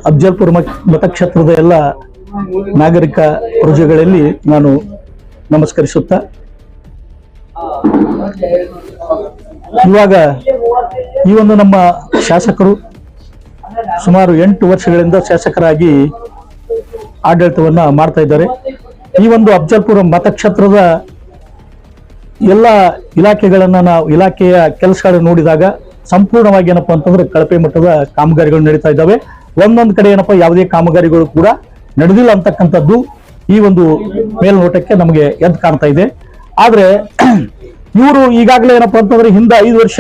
ಅಫಜಲ್ಪುರ ಮತಕ್ಷೇತ್ರದ ಎಲ್ಲ ನಾಗರಿಕ ಪ್ರಜೆಗಳಲ್ಲಿ ನಾನು ನಮಸ್ಕರಿಸುತ್ತಾ ಇವಾಗ ಈ ಒಂದು ನಮ್ಮ ಶಾಸಕರು ಸುಮಾರು 8 ವರ್ಷಗಳಿಂದ ಶಾಸಕರಾಗಿ ಆಡಳಿತವನ್ನ ಮಾಡ್ತಾ ಇದ್ದಾರೆ. ಈ ಒಂದು ಅಫಜಲ್ಪುರ ಮತಕ್ಷೇತ್ರದ ಎಲ್ಲ ಇಲಾಖೆಗಳನ್ನ ನಾವು ಇಲಾಖೆಯ ಕೆಲಸಗಳನ್ನು ನೋಡಿದಾಗ ಸಂಪೂರ್ಣವಾಗಿ ಏನಪ್ಪಾ ಅಂತಂದ್ರೆ ಕಳಪೆ ಮಟ್ಟದ ಕಾಮಗಾರಿಗಳು ನಡೀತಾ ಇದ್ದಾವೆ. ಒಂದೊಂದು ಕಡೆ ಏನಪ್ಪಾ ಯಾವುದೇ ಕಾಮಗಾರಿಗಳು ಕೂಡ ನಡೆದಿಲ್ಲ ಅಂತಕ್ಕಂಥದ್ದು ಈ ಒಂದು ಮೇಲ್ನೋಟಕ್ಕೆ ನಮಗೆ ಎದ್ದು ಕಾಣ್ತಾ ಇದೆ. ಆದ್ರೆ ಇವರು ಈಗಾಗಲೇ ಏನಪ್ಪಾ ಅಂತಂದ್ರೆ ಹಿಂದೆ 5 ವರ್ಷ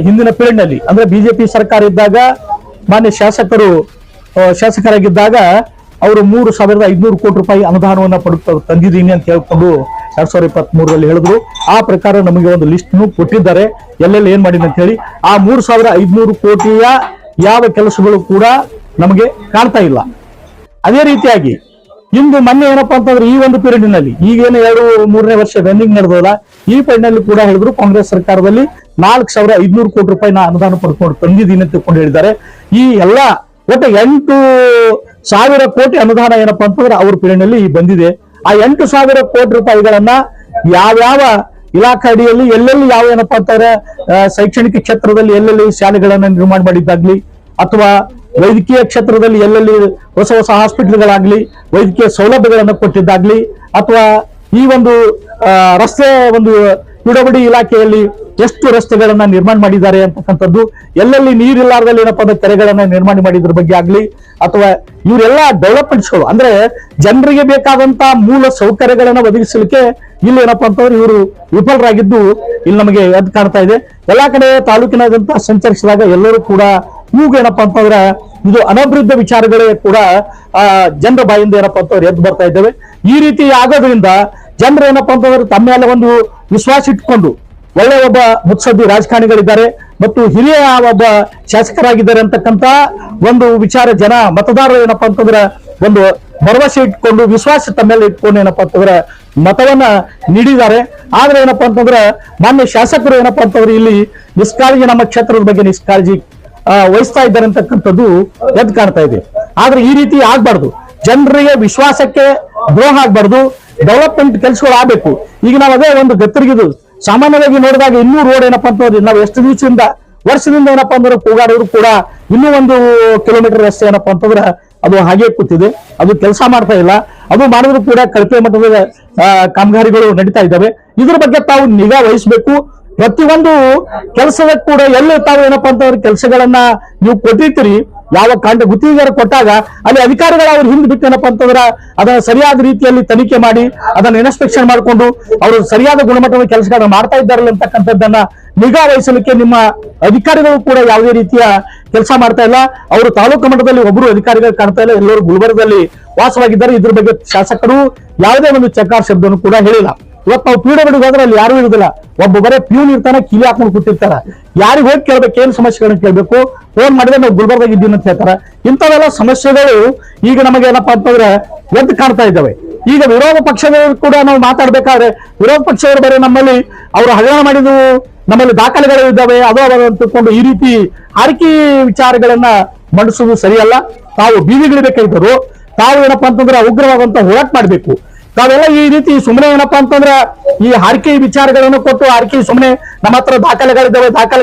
ಹಿಂದಿನ ಪೀರಿಯಡ್ ನಲ್ಲಿ ಅಂದ್ರೆ ಬಿಜೆಪಿ ಸರ್ಕಾರ ಇದ್ದಾಗ ಮಾನ್ಯ ಶಾಸಕರಾಗಿದ್ದಾಗ ಅವರು 3,500 ಕೋಟಿ ರೂಪಾಯಿ ಅನುದಾನವನ್ನ ತಂದಿದ್ದೀನಿ ಅಂತ ಹೇಳ್ಕೊಂಡು 2023ರಲ್ಲಿ ಹೇಳಿದ್ರು. ಆ ಪ್ರಕಾರ ನಮಗೆ ಒಂದು ಲಿಸ್ಟ್ ಕೊಟ್ಟಿದ್ದಾರೆ ಎಲ್ಲೆಲ್ಲಿ ಏನ್ ಮಾಡಿದೆ ಅಂತ ಹೇಳಿ. ಆ 3,500 ಕೋಟಿಯ ಯಾವ ಕೆಲಸಗಳು ಕೂಡ ನಮಗೆ ಕಾಣ್ತಾ ಇಲ್ಲ. ಅದೇ ರೀತಿಯಾಗಿ ಇಂದು ಮೊನ್ನೆ ಏನಪ್ಪಾ ಅಂತಂದ್ರೆ ಈ ಒಂದು ಪೀರಿಯಡ್ ನಲ್ಲಿ ಈಗೇನು 2-3ನೇ ವರ್ಷ ರನ್ನಿಂಗ್ ನಡೆದಲ್ಲ, ಈ ಪೀರಿಯಡ್ ನಲ್ಲಿ ಕೂಡ ಹೇಳಿದ್ರು ಕಾಂಗ್ರೆಸ್ ಸರ್ಕಾರದಲ್ಲಿ 4,500 ಕೋಟಿ ರೂಪಾಯಿನ ಅನುದಾನ ಪಡ್ಕೊಂಡು ತಂದಿದ್ದೀನಿ ಅಂತ ಹೇಳಿದ್ದಾರೆ. ಈ ಎಲ್ಲ ಒಟ್ಟು 8,000 ಕೋಟಿ ಅನುದಾನ ಏನಪ್ಪಾ ಅಂತಂದ್ರೆ ಅವ್ರ ಪೀರಿಯಡ್ ನಲ್ಲಿ ಬಂದಿದೆ. ಆ 8,000 ಕೋಟಿ ರೂಪಾಯಿಗಳನ್ನ ಯಾವ್ಯಾವ ಇಲಾಖೆ ಅಡಿಯಲ್ಲಿ ಎಲ್ಲೆಲ್ಲಿ ಯಾವ ಏನಪ್ಪಾ ಅಂತಂದ್ರೆ ಶೈಕ್ಷಣಿಕ ಕ್ಷೇತ್ರದಲ್ಲಿ ಎಲ್ಲೆಲ್ಲಿ ಶಾಲೆಗಳನ್ನ ನಿರ್ಮಾಣ ಮಾಡಿದ್ದಾಗ್ಲಿ, ಅಥವಾ ವೈದ್ಯಕೀಯ ಕ್ಷೇತ್ರದಲ್ಲಿ ಎಲ್ಲೆಲ್ಲಿ ಹೊಸ ಹಾಸ್ಪಿಟಲ್ಗಳಾಗ್ಲಿ, ವೈದ್ಯಕೀಯ ಸೌಲಭ್ಯಗಳನ್ನು ಕೊಟ್ಟಿದ್ದಾಗ್ಲಿ, ಅಥವಾ ಈ ಒಂದು ರಸ್ತೆ ಒಂದು ಪಿಡಬ್ಲ್ಯೂಡಿ ಇಲಾಖೆಯಲ್ಲಿ ಎಷ್ಟು ರಸ್ತೆಗಳನ್ನ ನಿರ್ಮಾಣ ಮಾಡಿದ್ದಾರೆ ಅಂತಕ್ಕಂಥದ್ದು, ಎಲ್ಲೆಲ್ಲಿ ನೀರಿಲ್ಲಾರ್ದಲ್ಲಿ ಏನಪ್ಪಾ ಅಂದ್ರೆ ಕೆರೆಗಳನ್ನ ನಿರ್ಮಾಣ ಮಾಡಿದ್ರ ಬಗ್ಗೆ ಆಗ್ಲಿ, ಅಥವಾ ಇವರೆಲ್ಲ ಡೆವಲಪ್ಮೆಂಟ್ಸ್ಗಳು ಅಂದ್ರೆ ಜನರಿಗೆ ಬೇಕಾದಂತ ಮೂಲ ಸೌಕರ್ಯಗಳನ್ನ ಒದಗಿಸಲಿಕ್ಕೆ ಇಲ್ಲಿ ಏನಪ್ಪಾ ಅಂತಂದ್ರೆ ಇವರು ವಿಫಲರಾಗಿದ್ದು ಇಲ್ಲಿ ನಮಗೆ ಎದ್ದು ಕಾಣ್ತಾ ಇದೆ. ಎಲ್ಲಾ ಕಡೆ ತಾಲೂಕಿನಾದ್ಯಂತ ಸಂಚರಿಸಿದಾಗ ಎಲ್ಲರೂ ಕೂಡ ಇವಾಗ ಏನಪ್ಪಾ ಅಂತಂದ್ರೆ ಇದು ಅನಭಿವೃದ್ಧಿ ವಿಚಾರಗಳೇ ಕೂಡ ಜನರ ಬಾಯಿಂದ ಏನಪ್ಪಾ ಅಂತಂದ್ರೆ ಎದ್ದು ಬರ್ತಾ ಇದ್ದೇವೆ. ಈ ರೀತಿ ಆಗೋದ್ರಿಂದ ಜನರು ಏನಪ್ಪಾ ಅಂತಂದ್ರೆ ತಮ್ಮ ಮೇಲೆ ಒಂದು ವಿಶ್ವಾಸ ಇಟ್ಕೊಂಡು ಒಳ್ಳೆ ಒಬ್ಬ ಮುತ್ಸದ್ದಿ ರಾಜಕಾರಣಿಗಳಿದ್ದಾರೆ ಮತ್ತು ಹಿರಿಯ ಒಬ್ಬ ಶಾಸಕರಾಗಿದ್ದಾರೆ ಅಂತಕ್ಕಂತ ಒಂದು ವಿಚಾರ ಜನ ಮತದಾರರು ಏನಪ್ಪಾ ಅಂತಂದ್ರೆ ಒಂದು ಭರವಸೆ ಇಟ್ಕೊಂಡು ವಿಶ್ವಾಸ ತಮ್ಮ ಮೇಲೆ ಇಟ್ಕೊಂಡು ಏನಪ್ಪಾ ಅಂತಂದ್ರೆ ಮತವನ್ನ ನೀಡಿದ್ದಾರೆ. ಆದ್ರೆ ಏನಪ್ಪಾ ಅಂತಂದ್ರೆ ಮಾನ್ಯ ಶಾಸಕರು ಏನಪ್ಪಾ ಅಂತಂದ್ರೆ ಇಲ್ಲಿ ನಿಷ್ಕಾಳಜಿ, ನಮ್ಮ ಕ್ಷೇತ್ರದ ಬಗ್ಗೆ ನಿಷ್ಕಾಳಜಿ ವಹಿಸ್ತಾ ಇದ್ದಾರೆ ಅಂತಕ್ಕಂಥದ್ದು ಎದ್ದು ಕಾಣ್ತಾ ಇದೆ. ಆದ್ರೆ ಈ ರೀತಿ ಆಗ್ಬಾರ್ದು, ಜನರಿಗೆ ವಿಶ್ವಾಸಕ್ಕೆ ದ್ರೋಹ ಆಗ್ಬಾರ್ದು, ಡೆವಲಪ್ಮೆಂಟ್ ಕೆಲಸಗಳು ಆಗ್ಬೇಕು. ಈಗ ನಾವು ಅದೇ ಒಂದು ಗತ್ತರಿಗಿದು ಸಾಮಾನ್ಯವಾಗಿ ನೋಡಿದಾಗ ಇನ್ನೂ ರೋಡ್ ಏನಪ್ಪಾ ಅಂತಂದ್ರೆ ನಾವು ಎಷ್ಟು ವರ್ಷದಿಂದ ಏನಪ್ಪಾ ಅಂದ್ರೆ ಕೂಗಾಡೋರು ಕೂಡ ಇನ್ನೂ 1 ಕಿಲೋಮೀಟರ್ ರಸ್ತೆ ಏನಪ್ಪಾ ಅಂತಂದ್ರೆ ಅದು ಹಾಗೆ ಕೂತಿದೆ, ಅದು ಕೆಲಸ ಮಾಡ್ತಾ ಇಲ್ಲ. ಅದು ಮಾಡಿದ್ರು ಕೂಡ ಕಳಪೆ ಮಟ್ಟದ ಕಾಮಗಾರಿಗಳು ನಡೀತಾ ಇದ್ದಾವೆ. ಇದ್ರ ಬಗ್ಗೆ ತಾವು ನಿಗಾ ವಹಿಸಬೇಕು. ಪ್ರತಿಯೊಂದು ಕೆಲಸದ ಕೂಡ ಎಲ್ಲಿ ತಾವು ಏನಪ್ಪಾ ಅಂತಂದ್ರೆ ಕೆಲಸಗಳನ್ನ ನೀವು ಕೊಟ್ಟಿರ್ತೀರಿ, ಯಾವ ಗುತ್ತಿಗೆದಾರ ಕೊಟ್ಟಾಗ ಅಲ್ಲಿ ಅಧಿಕಾರಿಗಳು ಅವ್ರ ಹಿಂದೆ ಬಿಟ್ಟು ಏನಪ್ಪಾ ಅಂತಂದ್ರೆ ಅದನ್ನ ಸರಿಯಾದ ರೀತಿಯಲ್ಲಿ ತನಿಖೆ ಮಾಡಿ ಅದನ್ನ ಇನ್ಸ್ಪೆಕ್ಷನ್ ಮಾಡಿಕೊಂಡು ಅವರು ಸರಿಯಾದ ಗುಣಮಟ್ಟದ ಕೆಲಸಗಳನ್ನ ಮಾಡ್ತಾ ಇದ್ದಾರಲ್ಲ ಅಂತಕ್ಕಂಥದ್ದನ್ನ ನಿಗಾ ವಹಿಸಲಿಕ್ಕೆ ನಿಮ್ಮ ಅಧಿಕಾರಿಗಳು ಕೂಡ ಯಾವುದೇ ರೀತಿಯ ಕೆಲಸ ಮಾಡ್ತಾ ಇಲ್ಲ. ಅವರು ತಾಲೂಕು ಮಟ್ಟದಲ್ಲಿ ಒಬ್ಬರು ಅಧಿಕಾರಿಗಳು ಕಾಣ್ತಾ ಇಲ್ಲ, ಎಲ್ಲರೂ ಗುಲ್ಬರ್ಗದಲ್ಲಿ ವಾಸವಾಗಿದ್ದಾರೆ. ಇದ್ರ ಬಗ್ಗೆ ಶಾಸಕರು ಯಾವುದೇ ಒಂದು ಚಕಾರ ಶಬ್ದವನ್ನು ಕೂಡ ಹೇಳಿಲ್ಲ. ಇವತ್ತು ನಾವು ಪಿಡಬ್ಲ್ಯೂಡಿ ಹೋದ್ರೆ ಅಲ್ಲಿ ಯಾರು ಇರುದಿಲ್ಲ, ಒಬ್ಬ ಬರೇ ಪ್ಯೂನ್ ಇರ್ತಾನೆ, ಕಿಲಿ ಹಾಕೊಂಡು ಕೂತಿರ್ತಾರ. ಯಾರಿಗೆ ಹೋಗಿ ಕೇಳ್ಬೇಕು, ಏನ್ ಸಮಸ್ಯೆಗಳನ್ನ ಕೇಳ್ಬೇಕು, ಫೋನ್ ಮಾಡಿದ್ರೆ ನಾವು ಗುಲ್ಬರ್ದಾಗ ಇದ್ದೀವಿ ಅಂತ ಹೇಳ್ತಾರ. ಇಂಥವೆಲ್ಲ ಸಮಸ್ಯೆಗಳು ಈಗ ನಮಗೆ ಏನಪ್ಪಾ ಅಂತಂದ್ರೆ ಎದ್ದು ಕಾಣ್ತಾ ಇದ್ದಾವೆ. ಈಗ ವಿರೋಧ ಪಕ್ಷದವರು ಕೂಡ ನಾವು ಮಾತಾಡ್ಬೇಕಾದ್ರೆ ವಿರೋಧ ಪಕ್ಷದವರು ಬರೀ ನಮ್ಮಲ್ಲಿ ಅವರು ಹಗರಣ ಮಾಡಿದ್ದು ನಮ್ಮಲ್ಲಿ ದಾಖಲೆಗಳು ಇದ್ದಾವೆ ಅದು ಅಂತಕೊಂಡು ಈ ರೀತಿ ಆರ್ಕಿ ವಿಚಾರಗಳನ್ನ ಮಂಡಿಸುವುದು ಸರಿಯಲ್ಲ. ತಾವು ಬೀದಿಗಿಳಿಬೇಕಾಗಿದ್ದರು, ತಾವು ಏನಪ್ಪಾ ಅಂತಂದ್ರೆ ಉಗ್ರವಾದಂತ ಹೋರಾಟ ಮಾಡ್ಬೇಕು. ತಾವೆಲ್ಲ ಈ ರೀತಿ ಸುಮ್ಮನೆ ಏನಪ್ಪಾ ಅಂತಂದ್ರೆ ಈ ಹಾರಿಕೆ ವಿಚಾರಗಳನ್ನು ಕೊಟ್ಟು ಹಾರಿಕೆ ಸುಮ್ಮನೆ ನಮ್ಮ ಹತ್ರ ದಾಖಲೆಗಳಿದ್ದಾವೆ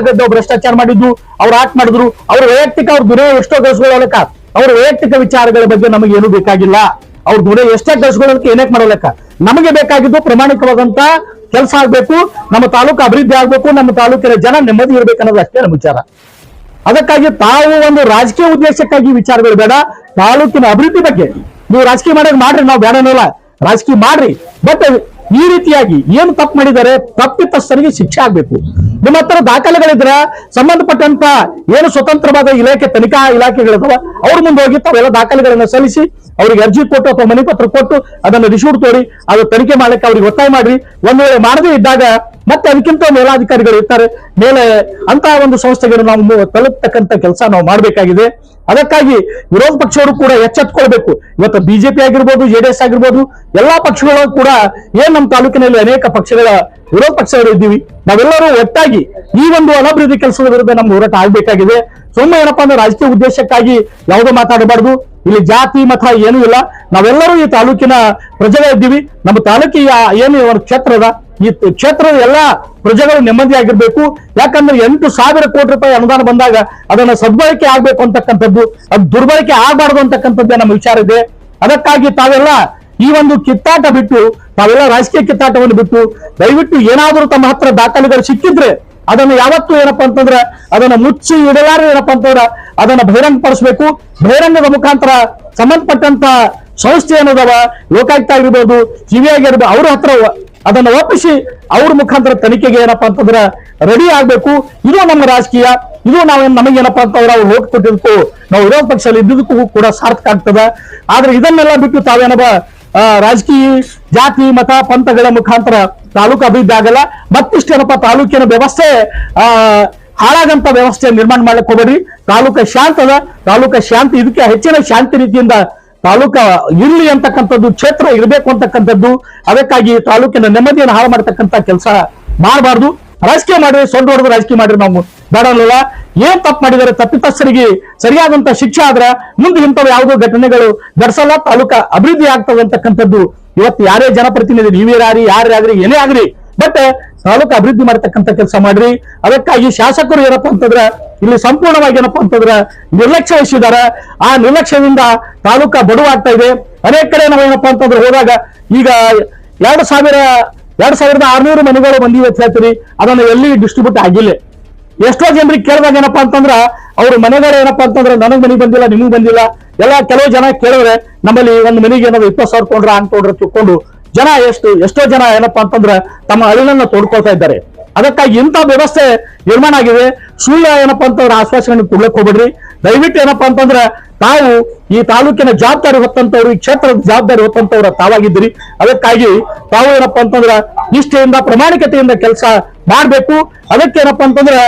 ಭ್ರಷ್ಟಾಚಾರ ಮಾಡಿದ್ದು, ಅವ್ರು ಆಟ ಮಾಡಿದ್ರು, ಅವ್ರ ವೈಯಕ್ತಿಕ ಅವ್ರ ದುರೇ ಎಷ್ಟೋ ಗಳಿಸ್ಕೊಳ್ಳೋಕ, ಅವ್ರ ವೈಯಕ್ತಿಕ ವಿಚಾರಗಳ ಬಗ್ಗೆ ನಮಗೆ ಏನು ಬೇಕಾಗಿಲ್ಲ. ಅವ್ರ ದುರೇ ಎಷ್ಟೇ ಗಳಿಸ್ಕೊಳ್ಳೋಕೆ ಏನಕ್ಕೆ ಮಾಡೋಲೆಕ್ಕ, ನಮಗೆ ಬೇಕಾಗಿದ್ದು ಪ್ರಾಮಾಣಿಕವಾದಂತ ಕೆಲಸ ಆಗ್ಬೇಕು, ನಮ್ಮ ತಾಲೂಕು ಅಭಿವೃದ್ಧಿ ಆಗ್ಬೇಕು, ನಮ್ಮ ತಾಲೂಕಿನ ಜನ ನೆಮ್ಮದಿ ಇರ್ಬೇಕು ಅನ್ನೋದು ಅಷ್ಟೇ ನಮ್ಮ ವಿಚಾರ. ಅದಕ್ಕಾಗಿ ತಾವು ಒಂದು ರಾಜಕೀಯ ಉದ್ದೇಶಕ್ಕಾಗಿ ವಿಚಾರಗಳು ಬೇಡ, ತಾಲೂಕಿನ ಅಭಿವೃದ್ಧಿ ಬಗ್ಗೆ ನೀವು ರಾಜಕೀಯ ಮಾಡ್ರಿ, ನಾವು ಬೇಡ ಅನ್ನೋಲ್ಲ, ರಾಜಕೀಯ ಮಾಡ್ರಿ. ಬಟ್ ಈ ರೀತಿಯಾಗಿ ಏನು ತಪ್ಪು ಮಾಡಿದ್ದಾರೆ ತಪ್ಪಿತಸ್ಥರಿಗೆ ಶಿಕ್ಷೆ ಆಗ್ಬೇಕು. ನಿಮ್ಮ ಹತ್ರ ದಾಖಲೆಗಳಿದ್ರೆ ಸಂಬಂಧಪಟ್ಟಂತ ಏನು ಸ್ವತಂತ್ರವಾದ ತನಿಖಾ ಇಲಾಖೆಗಳಿದಾವ ಅವ್ರ ಮುಂದೆ ಹೋಗಿ ತಾವೆಲ್ಲ ದಾಖಲೆಗಳನ್ನ ಸಲ್ಲಿಸಿ ಅವ್ರಿಗೆ ಅರ್ಜಿ ಕೊಟ್ಟು ಅಥವಾ ಮನೆ ಪತ್ರ ಕೊಟ್ಟು ಅದನ್ನು ರಿಸೀಟ್ ತೋರಿ ಅದು ತನಿಖೆ ಮಾಡ್ಲಿಕ್ಕೆ ಅವ್ರಿಗೆ ಒತ್ತಾಯ ಮಾಡ್ರಿ. ಒಂದ್ ವೇಳೆ ಮಾಡದೇ ಇದ್ದಾಗ ಮತ್ತೆ ಅದಕ್ಕಿಂತ ಮೇಲಾಧಿಕಾರಿಗಳು ಇರ್ತಾರೆ ಮೇಲೆ ಅಂತ ಒಂದು ಸಂಸ್ಥೆಗಳು ನಾವು ತಲುಪತಕ್ಕಂತ ಕೆಲಸ ನಾವು ಮಾಡಬೇಕಾಗಿದೆ. ಅದಕ್ಕಾಗಿ ವಿರೋಧ ಪಕ್ಷವರು ಕೂಡ ಎಚ್ಚೆತ್ತುಕೊಳ್ಬೇಕು. ಇವತ್ತು ಬಿಜೆಪಿ ಆಗಿರ್ಬೋದು, ಜೆಡಿಎಸ್ ಆಗಿರ್ಬೋದು, ಎಲ್ಲಾ ಪಕ್ಷಗಳು ಕೂಡ ಏನ್ ನಮ್ಮ ತಾಲೂಕಿನಲ್ಲಿ ಅನೇಕ ಪಕ್ಷಗಳ ವಿರೋಧ ಪಕ್ಷಗಳು ಇದ್ದೀವಿ, ನಾವೆಲ್ಲರೂ ಒಟ್ಟಾಗಿ ಈ ಒಂದು ಅನಭಿವೃದ್ಧಿ ಕೆಲಸದ ವಿರುದ್ಧ ನಮ್ಗೆ ಹೋರಾಟ ಆಗ್ಬೇಕಾಗಿದೆ. ಸುಮ್ಮನೆ ಏನಪ್ಪಾ ಅಂದ್ರೆ ರಾಜಕೀಯ ಉದ್ದೇಶಕ್ಕಾಗಿ ಯಾವುದೋ ಮಾತಾಡಬಾರ್ದು. ಇಲ್ಲಿ ಜಾತಿ ಮತ ಏನೂ ಇಲ್ಲ, ನಾವೆಲ್ಲರೂ ಈ ತಾಲೂಕಿನ ಪ್ರಜೆಗಳಿದ್ದೀವಿ. ನಮ್ಮ ತಾಲೂಕಿನ ಏನು ಒಂದು ಕ್ಷೇತ್ರದ ಈ ಕ್ಷೇತ್ರದ ಎಲ್ಲಾ ಪ್ರಜೆಗಳು ನೆಮ್ಮದಿಯಾಗಿರ್ಬೇಕು. ಯಾಕಂದ್ರೆ 8,000 ಕೋಟಿ ರೂಪಾಯಿ ಅನುದಾನ ಬಂದಾಗ ಅದನ್ನ ಸದ್ಬಳಕೆ ಆಗ್ಬೇಕು ಅಂತಕ್ಕಂಥದ್ದು, ಅದು ದುರ್ಬಳಕೆ ಆಗಬಾರ್ದು ಅಂತಕ್ಕಂಥದ್ದೇ ನಮ್ಮ ವಿಚಾರ ಇದೆ. ಅದಕ್ಕಾಗಿ ತಾವೆಲ್ಲ ಈ ಒಂದು ಕಿತ್ತಾಟ ಬಿಟ್ಟು, ತಾವೆಲ್ಲ ರಾಜಕೀಯ ಕಿತ್ತಾಟವನ್ನು ಬಿಟ್ಟು ದಯವಿಟ್ಟು ಏನಾದರೂ ತಮ್ಮ ಹತ್ರ ದಾಖಲೆಗಳು ಸಿಕ್ಕಿದ್ರೆ ಅದನ್ನು ಯಾವತ್ತೂ ಏನಪ್ಪಾ ಅಂತಂದ್ರೆ ಅದನ್ನ ಮುಚ್ಚಿ ಇಡಲಾರ ಏನಪ್ಪಾ ಅಂತಂದ್ರೆ ಅದನ್ನ ಬಹಿರಂಗಪಡಿಸಬೇಕು. ಬಹಿರಂಗದ ಮುಖಾಂತರ ಸಂಬಂಧಪಟ್ಟಂತ ಸಂಸ್ಥೆ ಅನ್ನೋದವ ಲೋಕಾಯುಕ್ತ ಆಗಿರ್ಬೋದು, ಸಿಬಿಐ ಆಗಿರ್ಬೋದು, ಅವ್ರ ಹತ್ರ ಅದನ್ನ ಒಪ್ಪಿಸಿ ಅವ್ರ ಮುಖಾಂತರ ತನಿಖೆಗೆ ಏನಪ್ಪಾ ಅಂತಂದ್ರೆ ರೆಡಿ ಆಗ್ಬೇಕು. ಇದು ನಮ್ಮ ರಾಜಕೀಯ, ಇದು ನಮಗೇನಪ್ಪಾ ಅಂತಂದ್ರೆ ಅವ್ರು ಹೋಗಿ ಕೊಟ್ಟಿದ್ದಕ್ಕೂ ನಾವು ವಿರೋಧ ಪಕ್ಷದಲ್ಲಿ ಇದ್ದುದಕ್ಕೂ ಕೂಡ ಸಾರ್ಥಕ ಆಗ್ತದ. ಆದ್ರೆ ಇದನ್ನೆಲ್ಲ ಬಿಟ್ಟು ತಾವೇನಪ್ಪ ರಾಜಕೀಯ ಜಾತಿ ಮತ ಪಂಥಗಳ ಮುಖಾಂತರ ತಾಲೂಕು ಅಭಿವೃದ್ಧಿ ಆಗಲ್ಲ. ಮತ್ತಿಷ್ಟೇನಪ್ಪ ತಾಲೂಕಿನ ವ್ಯವಸ್ಥೆ ಹಾಳಾಗಂತ ವ್ಯವಸ್ಥೆ ನಿರ್ಮಾಣ ಮಾಡ್ಲಿಕ್ಕೆ ಹೋಗಬೇಡಿ. ತಾಲೂಕ ಶಾಂತ ಅದ, ತಾಲೂಕ ಶಾಂತಿ, ಇದಕ್ಕೆ ಹೆಚ್ಚಿನ ಶಾಂತಿ ರೀತಿಯಿಂದ ತಾಲೂಕ ಇರ್ಲಿ ಅಂತಕ್ಕಂಥದ್ದು, ಕ್ಷೇತ್ರ ಇರಬೇಕು ಅಂತಕ್ಕಂಥದ್ದು. ಅದಕ್ಕಾಗಿ ತಾಲೂಕಿನ ನೆಮ್ಮದಿಯನ್ನು ಹಾಳು ಮಾಡತಕ್ಕಂಥ ಕೆಲಸ ಮಾಡಬಾರ್ದು. ರಾಜಕೀಯ ಮಾಡ್ರಿ, ಸೊಡ್ಡು ಹೊಡೆದು ರಾಜಕೀಯ ಮಾಡ್ರಿ, ನಾವು ಬೇಡಲ್ಲ. ಏನ್ ತಪ್ಪು ಮಾಡಿದರೆ ತಪ್ಪಿತಸ್ಥರಿಗೆ ಸರಿಯಾದಂತ ಶಿಕ್ಷೆ ಆದ್ರೆ ಮುಂದೆ ಇಂಥವು ಯಾವುದೋ ಘಟನೆಗಳು ಘಟಿಸಲ್ಲ, ತಾಲೂಕ ಅಭಿವೃದ್ಧಿ ಆಗ್ತದೆ ಅಂತಕ್ಕಂಥದ್ದು. ಇವತ್ತು ಯಾರೇ ಜನಪ್ರತಿನಿಧಿ, ನೀವೇರಾಗ್ರಿ ಯಾರೇ ಏನೇ ಆಗ್ರಿ, ಬಟ್ ತಾಲೂಕು ಅಭಿವೃದ್ಧಿ ಮಾಡತಕ್ಕಂಥ ಕೆಲಸ ಮಾಡ್ರಿ. ಅದಕ್ಕಾಗಿ ಶಾಸಕರು ಏನಪ್ಪಾ ಅಂತಂದ್ರೆ ಇಲ್ಲಿ ಸಂಪೂರ್ಣವಾಗಿ ಏನಪ್ಪಾ ಅಂತಂದ್ರೆ ನಿರ್ಲಕ್ಷ್ಯ ವಹಿಸಿದ್ದಾರೆ. ಆ ನಿರ್ಲಕ್ಷ್ಯದಿಂದ ತಾಲೂಕ ಬಡವಾಗ್ತಾ ಇದೆ. ಅನೇಕ ಕಡೆ ನಾವು ಏನಪ್ಪಾ ಅಂತಂದ್ರೆ ಹೋದಾಗ ಈಗ 2,600 ಮನೆಗಳು ಬಂದಿವೆ ಅಂತ ಹೇಳ್ತೀರಿ, ಅದನ್ನು ಎಲ್ಲಿ ಡಿಸ್ಟ್ರಿಬ್ಯೂಟ್ ಆಗಿಲ್ಲ. ಎಷ್ಟೋ ಜನರಿಗೆ ಕೇಳಿದಾಗ ಏನಪ್ಪಾ ಅಂತಂದ್ರ ಅವ್ರ ಮನೆಗಳು ಏನಪ್ಪಾ ಅಂತಂದ್ರೆ ನನಗ್ ಮನೆಗೆ ಬಂದಿಲ್ಲ, ನಿಮಗ್ ಬಂದಿಲ್ಲ. ಎಲ್ಲ ಕೆಲವು ಜನ ಕೇಳಿದ್ರೆ ನಮ್ಮಲ್ಲಿ ಒಂದು ಮನೆಗೆ ಏನಾದ್ರು 20,000 ಕೊಂಡ್ರ ಅನ್ಕೊಂಡ್ರೆ ತಿಳ್ಕೊಂಡು ಜನ ಎಷ್ಟೋ ಜನ ಏನಪ್ಪಾ ಅಂತಂದ್ರೆ ತಮ್ಮ ಅಳಿಲನ್ನ ತೋಡ್ಕೊಳ್ತಾ ಇದ್ದಾರೆ. ಅದಕ್ಕಾಗಿ ಇಂಥ ವ್ಯವಸ್ಥೆ ನಿರ್ಮಾಣ ಆಗಿದೆ. ಸುಳ್ಳು ಏನಪ್ಪಾ ಅಂತಂದ್ರೆ ಆಶ್ವಾಸನೆ ಕೊಡ್ಲಿಕ್ಕೆ ಹೋಗ್ಬೇಡ್ರಿ. ದಯವಿಟ್ಟು ಏನಪ್ಪಾ ಅಂತಂದ್ರೆ ತಾವು ಈ ತಾಲೂಕಿನ ಜವಾಬ್ದಾರಿ ಹೊತ್ತಂತವ್ರು, ಈ ಕ್ಷೇತ್ರದ ಜವಾಬ್ದಾರಿ ಹೊತ್ತಂತವ್ರ ತಾವಾಗಿದ್ದೀರಿ. ಅದಕ್ಕಾಗಿ ತಾವು ಏನಪ್ಪಾ ಅಂತಂದ್ರ ನಿಷ್ಠೆಯಿಂದ ಪ್ರಾಮಾಣಿಕತೆಯಿಂದ ಕೆಲಸ ಮಾಡ್ಬೇಕು. ಅದಕ್ಕೇನಪ್ಪಾ ಅಂತಂದ್ರೆ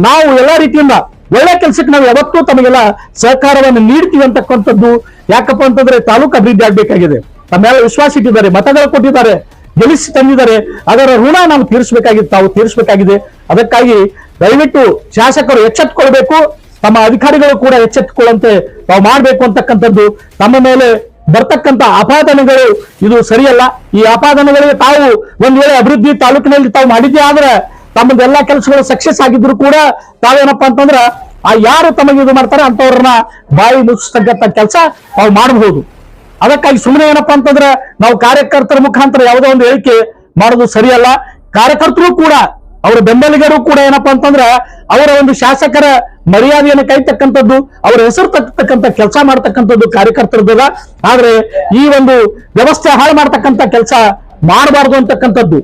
ನಾವು ಎಲ್ಲಾ ರೀತಿಯಿಂದ ಒಳ್ಳೆ ಕೆಲಸಕ್ಕೆ ನಾವು ಯಾವತ್ತೂ ತಮಗೆಲ್ಲ ಸಹಕಾರವನ್ನು ನೀಡ್ತೀವಿ ಅಂತಕ್ಕಂಥದ್ದು. ಯಾಕಪ್ಪ ಅಂತಂದ್ರೆ ತಾಲೂಕು ಅಭಿವೃದ್ಧಿ ಆಗ್ಬೇಕಾಗಿದೆ. ತಮ್ಮೆಲ್ಲ ವಿಶ್ವಾಸ ಇಟ್ಟಿದ್ದಾರೆ, ಮತಗಳು ಕೊಟ್ಟಿದ್ದಾರೆ, ಗೆಲ್ಲಿಸಿ ತಂದಿದ್ದಾರೆ. ಅದರ ಋಣ ನಾವು ತೀರಿಸಬೇಕಾಗಿದೆ, ತಾವು ತೀರಿಸಬೇಕಾಗಿದೆ. ಅದಕ್ಕಾಗಿ ದಯವಿಟ್ಟು ಶಾಸಕರು ಎಚ್ಚೆತ್ತುಕೊಳ್ಬೇಕು, ತಮ್ಮ ಅಧಿಕಾರಿಗಳು ಕೂಡ ಎಚ್ಚೆತ್ತುಕೊಳ್ಳಂತೆ ತಾವು ಮಾಡ್ಬೇಕು ಅಂತಕ್ಕಂಥದ್ದು. ತಮ್ಮ ಮೇಲೆ ಬರ್ತಕ್ಕಂಥ ಆಪಾದನೆಗಳು ಇದು ಸರಿಯಲ್ಲ. ಈ ಆಪಾದನೆಗಳಿಗೆ ತಾವು ಒಂದ್ ವೇಳೆ ಅಭಿವೃದ್ಧಿ ತಾಲೂಕಿನಲ್ಲಿ ತಾವು ಮಾಡಿದ್ದೇ ಆದ್ರೆ ತಮ್ಮದೆಲ್ಲಾ ಕೆಲಸಗಳು ಸಕ್ಸಸ್ ಆಗಿದ್ರು ಕೂಡ ತಾವೇನಪ್ಪಾ ಅಂತಂದ್ರ ಆ ಯಾರು ತಮಗೆ ಇದು ಮಾಡ್ತಾರೆ ಅಂತವ್ರನ್ನ ಬಾಯಿ ಮುಚ್ಚತಕ್ಕಂಥ ಕೆಲಸ ತಾವು ಮಾಡಬಹುದು. ಅದಕ್ಕಾಗಿ ಸುಮ್ಮನೆ ಏನಪ್ಪಾ ಅಂತಂದ್ರೆ ನಾವು ಕಾರ್ಯಕರ್ತರ ಮುಖಾಂತರ ಯಾವುದೋ ಒಂದು ಹೇಳಿಕೆ ಮಾಡೋದು ಸರಿಯಲ್ಲ. ಕಾರ್ಯಕರ್ತರು ಕೂಡ ಅವರ ಬೆಂಬಲಿಗರು ಕೂಡ ಏನಪ್ಪಾ ಅಂತಂದ್ರ ಅವರ ಒಂದು ಶಾಸಕರ ಮರ್ಯಾದೆಯನ್ನು ಕಾಯ್ತಕ್ಕಂಥದ್ದು, ಅವರ ಹೆಸರು ತಕ್ಕಂತ ಕೆಲಸ ಮಾಡ್ತಕ್ಕಂಥದ್ದು ಕಾರ್ಯಕರ್ತರದ. ಆದ್ರೆ ಈ ಒಂದು ವ್ಯವಸ್ಥೆ ಹಾಳು ಮಾಡ್ತಕ್ಕಂಥ ಕೆಲಸ ಮಾಡಬಾರ್ದು ಅಂತಕ್ಕಂಥದ್ದು.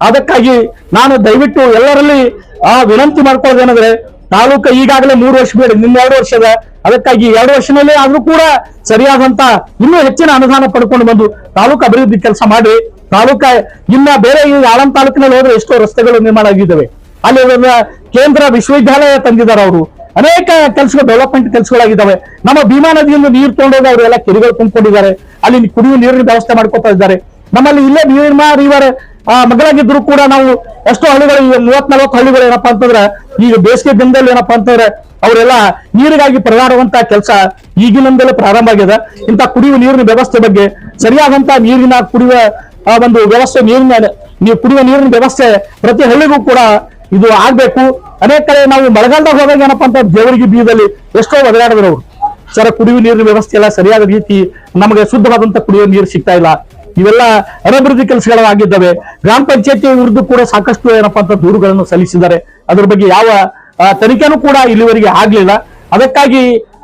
ಅದಕ್ಕಾಗಿ ನಾನು ದಯವಿಟ್ಟು ಎಲ್ಲರಲ್ಲಿ ವಿನಂತಿ ಮಾಡ್ಕೊಳ್ಳೋದೇನಂದ್ರೆ ತಾಲೂಕು ಈಗಾಗಲೇ 3 ವರ್ಷ ಬೇಡ, ನಿನ್ನ 2 ವರ್ಷದ. ಅದಕ್ಕಾಗಿ 2 ವರ್ಷದಲ್ಲೇ ಆದ್ರೂ ಕೂಡ ಸರಿಯಾದಂತ ಇನ್ನೂ ಹೆಚ್ಚಿನ ಅನುದಾನ ಪಡ್ಕೊಂಡು ಬಂದು ತಾಲೂಕು ಅಭಿವೃದ್ಧಿ ಕೆಲಸ ಮಾಡಿ. ತಾಲೂಕ ಇನ್ನ ಬೇರೆ ಈ ಆಳಂ ತಾಲೂಕಿನಲ್ಲಿ ಹೋದ್ರೆ ಎಷ್ಟೋ ರಸ್ತೆಗಳು ನಿರ್ಮಾಣ ಆಗಿದ್ದಾವೆ. ಅಲ್ಲಿ ಕೇಂದ್ರ ವಿಶ್ವವಿದ್ಯಾಲಯ ತಂದಿದ್ದಾರೆ ಅವರು. ಅನೇಕ ಕೆಲಸಗಳು ಡೆವಲಪ್ಮೆಂಟ್ ಕೆಲಸಗಳಾಗಿದ್ದಾವೆ. ನಮ್ಮ ಭೀಮಾ ನದಿಯಿಂದ ನೀರು ತಗೊಂಡೋಗಿ ಅವರೆಲ್ಲ ಕೆರೆಗಳು ತುಂಬಿಕೊಂಡಿದ್ದಾರೆ. ಅಲ್ಲಿ ಕುಡಿಯುವ ನೀರಿನ ವ್ಯವಸ್ಥೆ ಮಾಡ್ಕೊತಾ ಇದ್ದಾರೆ. ನಮ್ಮಲ್ಲಿ ಇಲ್ಲೇ ಭೀಮಾ ರಿವರ್ ಮಗಳಾಗಿದ್ರು ಕೂಡ ನಾವು ಎಷ್ಟೋ ಹಳ್ಳಿಗಳು 30-40 ಹಳ್ಳಿಗಳು ಏನಪ್ಪಾ ಅಂತಂದ್ರೆ ಈಗ ಬೇಸಿಗೆ ದಿನದಲ್ಲಿ ಏನಪ್ಪಾ ಅಂತಂದ್ರೆ ಅವರೆಲ್ಲ ನೀರಿಗಾಗಿ ಪರದಾಡುವಂತ ಕೆಲಸ ಈಗಿನಿಂದಲೇ ಪ್ರಾರಂಭ ಆಗಿದೆ. ಇಂಥ ಕುಡಿಯುವ ನೀರಿನ ವ್ಯವಸ್ಥೆ ಬಗ್ಗೆ ಸರಿಯಾದಂತ ನೀರಿನ ಕುಡಿಯುವ ಒಂದು ವ್ಯವಸ್ಥೆ, ಕುಡಿಯುವ ನೀರಿನ ವ್ಯವಸ್ಥೆ ಪ್ರತಿ ಹಳ್ಳಿಗೂ ಕೂಡ ಇದು ಆಗ್ಬೇಕು. ಅನೇಕ ಕಡೆ ನಾವು ಮಳೆಗಾಲದಾಗ ಹೋದಾಗ ಏನಪ್ಪಾ ಅಂತ ದೇವರಿಗೆ ಬೀದಲ್ಲಿ ಎಷ್ಟೋ ಒದಗಾಡಿದ್ರು ಅವರು. ಸರ ಕುಡಿಯುವ ನೀರಿನ ವ್ಯವಸ್ಥೆ ಎಲ್ಲ ಸರಿಯಾದ ರೀತಿ ನಮಗೆ ಶುದ್ಧವಾದಂತ ಕುಡಿಯುವ ನೀರು ಸಿಗ್ತಾ ಇಲ್ಲ. ಇವೆಲ್ಲ ಅಭಿವೃದ್ಧಿ ಕೆಲಸಗಳಾಗಿದ್ದಾವೆ. ಗ್ರಾಮ ಪಂಚಾಯತಿ ವಿರುದ್ಧ ಕೂಡ ಸಾಕಷ್ಟು ಏನಪ್ಪಾ ಅಂತ ದೂರುಗಳನ್ನು ಸಲ್ಲಿಸಿದ್ದಾರೆ. ಅದ್ರ ಬಗ್ಗೆ ಯಾವ ತನಿಖೆನೂ ಕೂಡ ಇಲ್ಲಿವರೆಗೆ ಆಗ್ಲಿಲ್ಲ. ಅದಕ್ಕಾಗಿ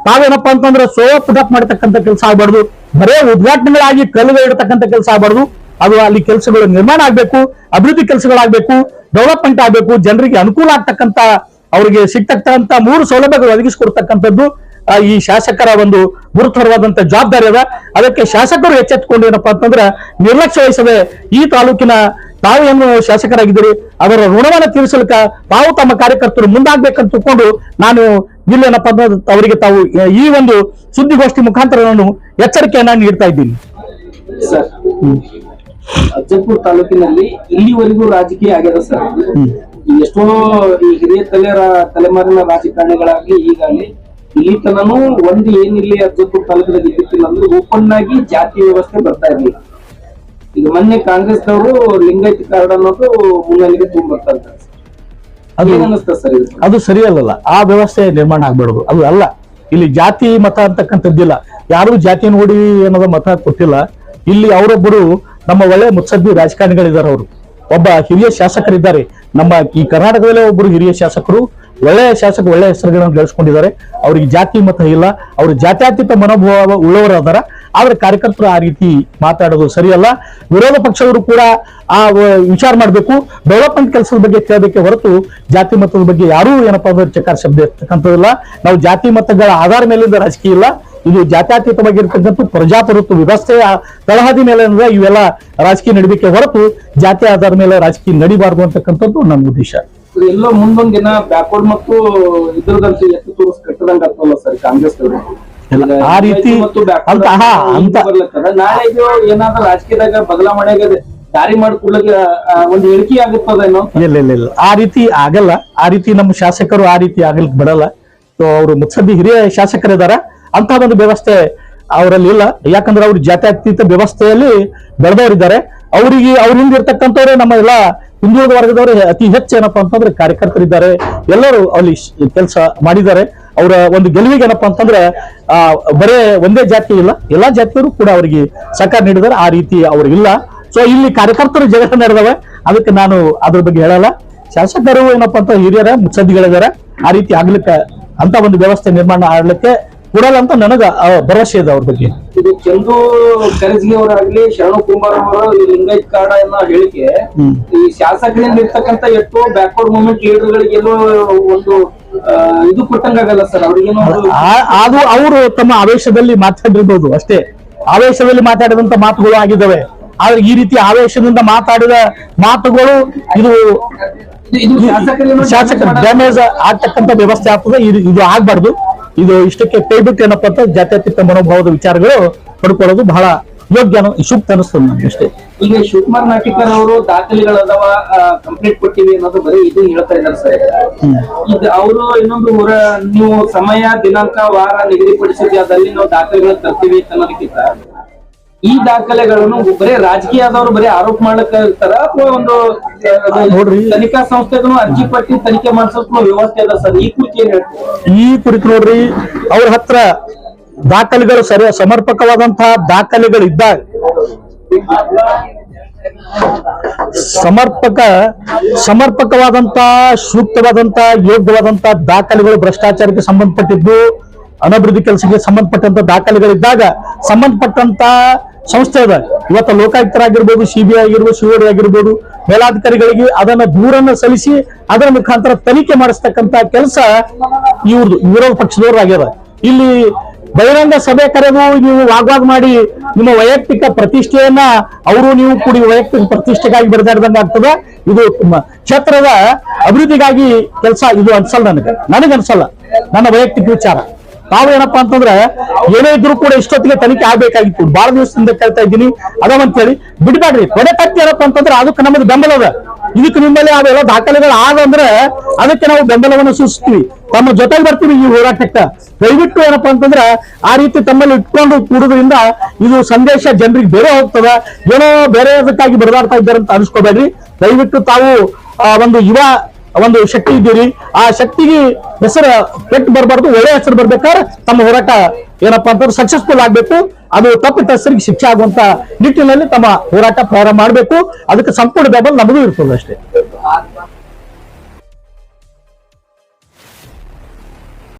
ತಾವೇನಪ್ಪಾ ಅಂತಂದ್ರೆ ಪುಟಪ್ ಮಾಡತಕ್ಕಂಥ ಕೆಲಸ ಆಗ್ಬಾರ್ದು, ಬರೇ ಉದ್ಘಾಟನೆಗಳಾಗಿ ಕಲ್ಲುಗಳು ಇಡತಕ್ಕಂಥ ಕೆಲಸ ಆಗ್ಬಾರ್ದು. ಅದು ಅಲ್ಲಿ ಕೆಲಸಗಳು ನಿರ್ಮಾಣ ಆಗ್ಬೇಕು, ಅಭಿವೃದ್ಧಿ ಕೆಲಸಗಳಾಗಬೇಕು, ಡೆವಲಪ್ಮೆಂಟ್ ಆಗ್ಬೇಕು, ಜನರಿಗೆ ಅನುಕೂಲ ಆಗ್ತಕ್ಕಂಥ ಅವರಿಗೆ ಸಿಗ್ತಕ್ಕಂಥ 3 ಸೌಲಭ್ಯಗಳು ಒದಗಿಸಿಕೊಡ್ತಕ್ಕಂಥದ್ದು ಈ ಶಾಸಕರ ಒಂದು ಗುರುತರವಾದಂತ ಜವಾಬ್ದಾರಿ ಅದ. ಅದಕ್ಕೆ ಶಾಸಕರು ಎಚ್ಚೆತ್ತುಕೊಂಡು ಏನಪ್ಪಾ ಅಂತಂದ್ರೆ ನಿರ್ಲಕ್ಷ್ಯ ವಹಿಸದೆ ಈ ತಾಲೂಕಿನ ತಾವು ಏನು ಶಾಸಕರಾಗಿದ್ದೀರಿ ಅದರ ಋಣವನ್ನು ತೀರಿಸಲಿಕ್ಕೆ ತಾವು ತಮ್ಮ ಕಾರ್ಯಕರ್ತರು ಮುಂದಾಗ್ಬೇಕಂತ ತಿಳ್ಕೊಂಡು ನಾನು ಇಲ್ಲೇನಪ್ಪ ಅಂದ್ರೆ ಅವರಿಗೆ ತಾವು ಈ ಒಂದು ಸುದ್ದಿಗೋಷ್ಠಿ ಮುಖಾಂತರ ನಾನು ಎಚ್ಚರಿಕೆಯನ್ನ ನೀಡ್ತಾ ಇದ್ದೀನಿ. ಸರ್, ಅಜ್ಜಂಪುರ ತಾಲೂಕಿನಲ್ಲಿ ಇಲ್ಲಿವರೆಗೂ ರಾಜಕೀಯ ಆಗ್ಯದ ಸರ್. ಎಷ್ಟೋ ಈ ಹಿರಿಯ ತಲೆಮಾರಿನ ರಾಜಕಾರಣಿಗಳಾಗ್ಲಿ ಈಗಾಗಲಿ ಇಲ್ಲಿ ತನೂ ಒಂದು ಏನಿಲ್ಲಿ ಅಜ್ಜಂಪುರ ತಾಲೂಕಿನಲ್ಲಿ ಇದ್ದಿಲ್ಲ ಅಂದ್ರೆ ಓಪನ್ ಆಗಿ ಜಾತಿ ವ್ಯವಸ್ಥೆ ಬರ್ತಾ ಇರ್ಲಿಲ್ಲ. ಈಗ ಮೊನ್ನೆ ಕಾಂಗ್ರೆಸ್ನವರು ಲಿಂಗಾಯತ್ ಕಾರ್ಡ್ ಅನ್ನೋದು ಮುನ್ನೆಲೆಗೆ ಬರ್ತಾ ಇದ್ದಾರೆ. ಅದು ಸರಿಯಲ್ಲ. ಆ ವ್ಯವಸ್ಥೆ ನಿರ್ಮಾಣ ಆಗ್ಬಿಡುದು ಅದು ಅಲ್ಲ. ಇಲ್ಲಿ ಜಾತಿ ಮತ ಅಂತಕ್ಕಂಥದ್ದಿಲ್ಲ. ಯಾರು ಜಾತಿ ನೋಡಿ ಅನ್ನೋದು ಮತ ಕೊಟ್ಟಿಲ್ಲ. ಇಲ್ಲಿ ಅವರೊಬ್ಬರು ನಮ್ಮ ಒಳ್ಳೆ ಮುತ್ಸದ್ದಿ ರಾಜಕಾರಣಿಗಳಿದ್ದಾರೆ. ಅವರು ಒಬ್ಬ ಹಿರಿಯ ಶಾಸಕರಿದ್ದಾರೆ. ನಮ್ಮ ಈ ಕರ್ನಾಟಕದಲ್ಲೇ ಒಬ್ಬರು ಹಿರಿಯ ಶಾಸಕರು, ಒಳ್ಳೆಯ ಶಾಸಕ, ಒಳ್ಳೆಯ ಹೆಸರುಗಳನ್ನು ಗಳಿಸ್ಕೊಂಡಿದ್ದಾರೆ. ಅವ್ರಿಗೆ ಜಾತಿ ಮತ ಇಲ್ಲ. ಅವರು ಜಾತ್ಯತೀತ ಮನೋಭಾವ ಉಳ್ಳವರಾದಾರ. ಆದ್ರೆ ಕಾರ್ಯಕರ್ತರು ಆ ರೀತಿ ಮಾತಾಡೋದು ಸರಿಯಲ್ಲ. ವಿರೋಧ ಪಕ್ಷವರು ಕೂಡ ಆ ವಿಚಾರ ಮಾಡಬೇಕು. ಡೆವಲಪ್ಮೆಂಟ್ ಕೆಲಸದ ಬಗ್ಗೆ ಕೇಳಬೇಕೆ ಹೊರತು ಜಾತಿ ಮತದ ಬಗ್ಗೆ ಯಾರೂ ಏನಪ್ಪಾ ಅಂದ್ರೆ ಚಕಾರ ಶಬ್ದ ಇರ್ತಕ್ಕಂಥದ್ದಿಲ್ಲ. ನಾವು ಜಾತಿ ಮತಗಳ ಆಧಾರ ಮೇಲಿಂದ ರಾಜಕೀಯ ಇಲ್ಲ. ಇದು ಜಾತ್ಯತೀತವಾಗಿರ್ತಕ್ಕಂಥ ಪ್ರಜಾಪ್ರಭುತ್ವ ವ್ಯವಸ್ಥೆಯ ತಳಹದಿ ಮೇಲೆ ಇವೆಲ್ಲ ರಾಜಕೀಯ ನಡಿಬೇಕೆ ಹೊರತು ಜಾತಿ ಆಧಾರ ಮೇಲೆ ರಾಜಕೀಯ ನಡಿಬಾರ್ದು ಅಂತಕ್ಕಂಥದ್ದು ನನ್ನ ಉದ್ದೇಶ. ಎಲ್ಲೋ ಮುಂದೊಂದ್ ದಿನ ಬ್ಯಾಕ್ವರ್ಡ್ ಮತ್ತು ಇದ್ರದಂತ ಎತ್ತು ತೋರಿಸ್ ಕಟ್ಟದಂಗ ಆಗ್ತಲ್ಲ ಸರ್ ಕಾಂಗ್ರೆಸ್ ಆ ರೀತಿ ನಾಳೆ ಇದು ಏನಾದ್ರೂ ರಾಜಕೀಯದಾಗ ಬದಲಾವಣೆ ದಾರಿ ಮಾಡಿಕೊಡ್ಲಿಕ್ಕೆ ಒಂದು ಹೇಳಿಕೆ ಆಗುತ್ತದೇನೋ? ಇಲ್ಲ, ಆ ರೀತಿ ಆಗಲ್ಲ. ಆ ರೀತಿ ನಮ್ಮ ಶಾಸಕರು ಆ ರೀತಿ ಆಗ್ಲಿಕ್ಕೆ ಬಿಡಲ್ಲ. ಅವರು ಮುತ್ಸದ್ದಿ ಹಿರಿಯ ಶಾಸಕರಿದಾರ. ಅಂತ ಒಂದು ವ್ಯವಸ್ಥೆ ಅವರಲ್ಲಿ ಇಲ್ಲ. ಯಾಕಂದ್ರೆ ಅವ್ರು ಜಾತ್ಯತೀತ ವ್ಯವಸ್ಥೆಯಲ್ಲಿ ಬೆಳೆದವರಿದ್ದಾರೆ. ಅವರಿಗೆ ಅವ್ರಿಂದ ಇರ್ತಕ್ಕಂಥವ್ರೆ ನಮ್ಮ ಎಲ್ಲ ಹಿಂದುಳಿದ ವರ್ಗದವರು ಅತಿ ಹೆಚ್ಚು ಏನಪ್ಪಾ ಅಂತಂದ್ರೆ ಕಾರ್ಯಕರ್ತರಿದ್ದಾರೆ. ಎಲ್ಲರೂ ಅಲ್ಲಿ ಕೆಲಸ ಮಾಡಿದ್ದಾರೆ. ಅವರ ಒಂದು ಗೆಲುವಿಗೆ ಏನಪ್ಪಾ ಅಂತಂದ್ರೆ ಬರೇ ಒಂದೇ ಜಾತಿ ಇಲ್ಲ, ಎಲ್ಲಾ ಜಾತಿಯವರು ಕೂಡ ಅವರಿಗೆ ಸಹಕಾರ ನೀಡಿದ್ದಾರೆ. ಆ ರೀತಿ ಅವ್ರಿಗಿಲ್ಲ. ಸೊ ಇಲ್ಲಿ ಕಾರ್ಯಕರ್ತರು ಜಗಳ ನಡೆದವೆ. ಅದಕ್ಕೆ ನಾನು ಅದ್ರ ಬಗ್ಗೆ ಹೇಳಲ್ಲ. ಶಾಸಕರು ಏನಪ್ಪಾ ಅಂತ ಹಿರಿಯರ ಮುತ್ಸದ್ದಿಗಳಿದ್ದಾರೆ. ಆ ರೀತಿ ಆಗ್ಲಿಕ್ಕೆ ಅಂತ ಒಂದು ವ್ಯವಸ್ಥೆ ನಿರ್ಮಾಣ ಆಗ್ಲಿಕ್ಕೆ ಕೊಡಲ್ಲ ಅಂತ ನನಗ ಭರವಸೆ ಇದೆ ಅವ್ರ ಬಗ್ಗೆ. ಇದು ಚಂದು ಕರಜಗಿ ಅವರಾಗ್ಲಿ, ಶರಣು ಕುಮಾರ್ ಅವರು ಲಿಂಗಾಯತ್ ಕಾರ್ಡ್ ಅನ್ನೋ ಹೇಳಿಕೆ ಈ ಶಾಸಕರಿಂದ ಇರ್ತಕ್ಕಂಥ ಎಷ್ಟೋ ಬ್ಯಾಕ್ವರ್ಡ್ ಮೂವ್ಮೆಂಟ್ ಲೀಡರ್ಗಳಿಗೆಲ್ಲೋ ಒಂದು ಇದು ಕೊಟ್ಟಂಗಾಗಲ್ಲ ಸರ್. ಅವ್ರಿಗೇನು ಅದು ಅವರು ತಮ್ಮ ಆವೇಶದಲ್ಲಿ ಮಾತಾಡಿರ್ಬೋದು ಅಷ್ಟೇ. ಆವೇಶದಲ್ಲಿ ಮಾತಾಡಿದಂತ ಮಾತುಗಳು ಆಗಿದ್ದಾವೆ. ಆದ್ರೆ ಈ ರೀತಿ ಆವೇಶದಿಂದ ಮಾತಾಡಿದ ಮಾತುಗಳು ಇದು ಶಾಸಕರ ಡ್ಯಾಮೇಜ್ ಆಗ್ತಕ್ಕಂಥ ವ್ಯವಸ್ಥೆ ಆಗ್ತದೆ. ಇದು ಆಗ್ಬಾರ್ದು. ಇದು ಇಷ್ಟಕ್ಕೆ ಕೈ ಬಿಟ್ಟು ಏನಪ್ಪಾ ಅಂತ ಜಾತ್ಯತೀತ ಮನೋಭಾವದ ವಿಚಾರಗಳು ಪಡ್ಕೊಳ್ಳೋದು ಬಹಳ ಯೋಗ್ಯ ಸೂಕ್ತ ಅನಿಸ್ತದೆ ನನಗೆ ಅಷ್ಟೇ. ಈಗ ಶಿವಕುಮಾರ್ ನಾಟಿಕರ್ ಅವರು ದಾಖಲೆಗಳದವ ಕಂಪ್ಲೀಟ್ ಕೊಟ್ಟಿವಿ ಅನ್ನೋದು ಬರೀ ಇದು ಹೇಳ್ತಾ ಇದ್ದಾರೆ ಸರ್. ಇದು ಅವರು ಇನ್ನೊಂದು ನೀವು ಸಮಯ, ದಿನಾಂಕ, ವಾರ ನಿಗದಿಪಡಿಸಿದ್ವಿ ಅದಲ್ಲಿ ನಾವು ದಾಖಲೆಗಳು ತರ್ತೀವಿ ಅನ್ನೋದಕ್ಕಿಂತ ಈ ದಾಖಲೆಗಳನ್ನು ಬರೀ ರಾಜಕೀಯ ಆದವರು ಬರೀ ಆರೋಪ ಮಾಡ್ಲಿಕ್ಕ ಇರ್ತಾರ ಅಥವಾ ಒಂದು ತನಿಖಾ ಸಂಸ್ಥೆಗೂ ಅರ್ಜಿ ಪಟ್ಟಿ ತನಿಖೆ ಮಾಡಿಸೋ ವ್ಯವಸ್ಥೆ ಅದ ಸರ್? ಈ ಕುರಿತು ಏನ್ ಹೇಳ್ತೀವಿ? ಈ ಕುರಿತು ನೋಡ್ರಿ, ಅವ್ರ ಹತ್ರ ದಾಖಲೆಗಳು ಸಮರ್ಪಕವಾದಂತಹ ದಾಖಲೆಗಳು ಇದ್ದಾಗ ಸಮರ್ಪಕವಾದಂತಹ ಸೂಕ್ತವಾದಂತಹ ಯೋಗ್ಯವಾದಂತಹ ದಾಖಲೆಗಳು ಭ್ರಷ್ಟಾಚಾರಕ್ಕೆ ಸಂಬಂಧಪಟ್ಟಿದ್ದು, ಅನಭಿವೃದ್ಧಿ ಕೆಲಸಕ್ಕೆ ಸಂಬಂಧಪಟ್ಟಂತ ದಾಖಲೆಗಳಿದ್ದಾಗ ಸಂಬಂಧಪಟ್ಟಂತ ಸಂಸ್ಥೆ ಅದ. ಇವತ್ತು ಲೋಕಾಯುಕ್ತರಾಗಿರ್ಬೋದು, ಸಿಬಿಐ ಆಗಿರ್ಬೋದು, ಸಿಒಡಿ ಆಗಿರ್ಬೋದು, ಮೇಲಾಧಿಕಾರಿಗಳಿಗೆ ಅದನ್ನ ದೂರನ್ನ ಸಲ್ಲಿಸಿ ಅದರ ಮುಖಾಂತರ ತನಿಖೆ ಮಾಡಿಸ್ತಕ್ಕಂತ ಕೆಲಸ ಇವ್ರದ್ದು ವಿರೋಧ ಪಕ್ಷದವ್ರು ಆಗ್ಯದ. ಇಲ್ಲಿ ಬಹಿರಂಗ ಸಭೆ ಕರೆದು ನೀವು ವಾಗ್ವಾದ ಮಾಡಿ ನಿಮ್ಮ ವೈಯಕ್ತಿಕ ಪ್ರತಿಷ್ಠೆಯನ್ನ ಅವರು ನೀವು ಕೂಡಿ ವೈಯಕ್ತಿಕ ಪ್ರತಿಷ್ಠೆಗಾಗಿ ಬರೆದಾಡ್ದಂಗ ಆಗ್ತದ. ಇದು ಕ್ಷೇತ್ರದ ಅಭಿವೃದ್ಧಿಗಾಗಿ ಕೆಲಸ ಇದು ಅನ್ಸಲ್ಲ ನನಗನ್ಸಲ್ಲ. ನನ್ನ ವೈಯಕ್ತಿಕ ವಿಚಾರ. ತಾವೇನಪ್ಪಾ ಅಂತಂದ್ರೆ ಏನೇ ಇದ್ರು ಕೂಡ ಇಷ್ಟೊತ್ತಿಗೆ ತನಿಖೆ ಆಗ್ಬೇಕಾಗಿತ್ತು. ಬಹಳ ದಿವಸದಿಂದ ಕೇಳ್ತಾ ಇದ್ದೀನಿ ಅದವಂತ ಹೇಳಿ ಬಿಡ್ಬೇಡ್ರಿ. ಕೊನೆ ತಪ್ಪಿ ಏನಪ್ಪಾ ಅಂತಂದ್ರೆ ಅದಕ್ಕೆ ನಮ್ಮದು ಬೆಂಬಲ ಅದ. ಇದಕ್ಕೆ ನಿಮ್ಮಲ್ಲಿ ಅವೆಲ್ಲ ದಾಖಲೆಗಳು ಆದಂದ್ರೆ ಅದಕ್ಕೆ ನಾವು ಬೆಂಬಲವನ್ನು ಸೂಚಿಸ್ತೀವಿ. ತಮ್ಮ ಜೊತೆಗೆ ಬರ್ತೀವಿ ಈ ಹೋರಾಟಕ್ಕೆ. ದಯವಿಟ್ಟು ಏನಪ್ಪಾ ಅಂತಂದ್ರೆ ಆ ರೀತಿ ತಮ್ಮಲ್ಲಿ ಇಟ್ಕೊಂಡು ಕೂಡೋದ್ರಿಂದ ಇದು ಸಂದೇಶ ಜನರಿಗೆ ಬೇರೆ ಹೋಗ್ತದ. ಏನೋ ಬೇರೆ ಅದಕ್ಕಾಗಿ ಬಡದಾಡ್ತಾ ಇದ್ದಾರೆ ಅಂತ ಅನಿಸ್ಕೋಬೇಡ್ರಿ. ದಯವಿಟ್ಟು ತಾವು ಒಂದು ಶಕ್ತಿ ಇದ್ದೀರಿ. ಆ ಶಕ್ತಿಗೆ ಹೆಸರು ಕೆಟ್ಟು ಬರಬಾರ್ದು, ಒಳ್ಳೆ ಹೆಸರು ಬರ್ಬೇಕಾದ್ರೆ ತಮ್ಮ ಹೋರಾಟ ಏನಪ್ಪಾ ಅಂತಂದ್ರೆ ಸಕ್ಸಸ್ಫುಲ್ ಆಗ್ಬೇಕು. ಅದು ತಪ್ಪಿತ ಹೆಸರಿಗೆ ಶಿಕ್ಷೆ ಆಗುವಂತ ನಿಟ್ಟಿನಲ್ಲಿ ತಮ್ಮ ಹೋರಾಟ ಪ್ರಾರಂಭ ಮಾಡಬೇಕು. ಅದಕ್ಕೆ ಸಂಪೂರ್ಣ ಬೆಂಬಲ ನಮಗೂ ಇರ್ತದೆ ಅಷ್ಟೇ.